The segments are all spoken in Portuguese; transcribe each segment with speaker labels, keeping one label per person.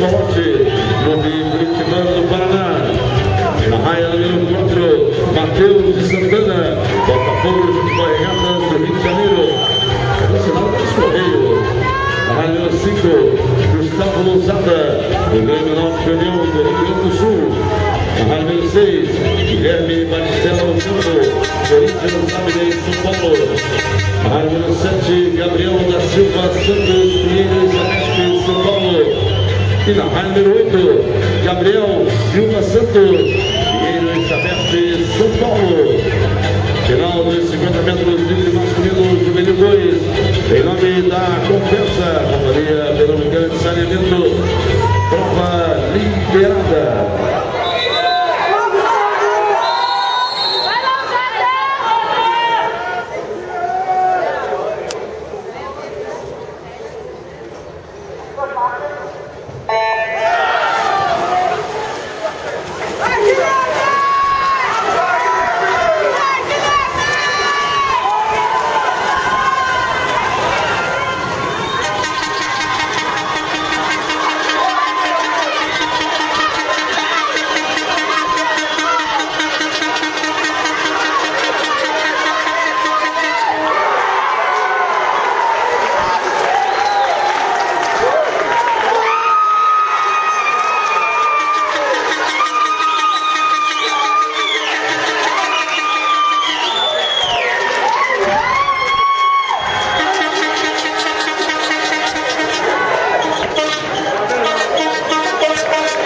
Speaker 1: Esporte, Clube Curitibano do Paraná. Na raia número 4, Matheus de Santana, Botafogo de Futebol e Regatas do Rio de Janeiro. No sinal do Correio. Na raia número 5, Gustavo Lousada, do Grêmio Norte União do Rio Grande do Sul. Na raia número 6, Guilherme Batistella Lousada, Corinthians Abelha São Paulo. Na raia número 7, Gabriel da Silva Santos Pinheiro Celeste São Paulo. E na raia número 8, Gabriel Silva Santos Pinheiro Celeste São Paulo. Final dos 50 metros livre masculino juvenil 2, em nome da Compensa, Companhia Pernambucana de Saneamento, prova liberada.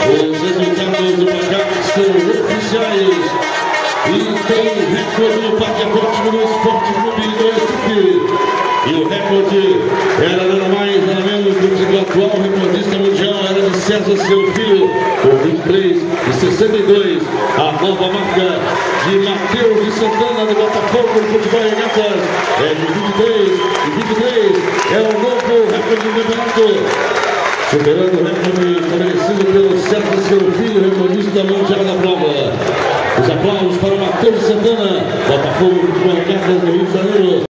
Speaker 1: Os resultados do placar são oficiais e tem recorde no Parque Aquático do Esporte Clube do Recife. E o recorde era nada mais, nada menos do que o atual recordista mundial, era de César Seu Filho, com 23 e 62. A nova marca de Matheus de Santana, do Botafogo de Futebol e Regatas, é de 23 e 23. É o novo recorde do campeonato, superando o recorde estabelecido pelo César Seu Filho, recordista mundial da prova. Os aplausos para o Matheus Santana, Botafogo de Futebol e Regatas do Rio de Janeiro.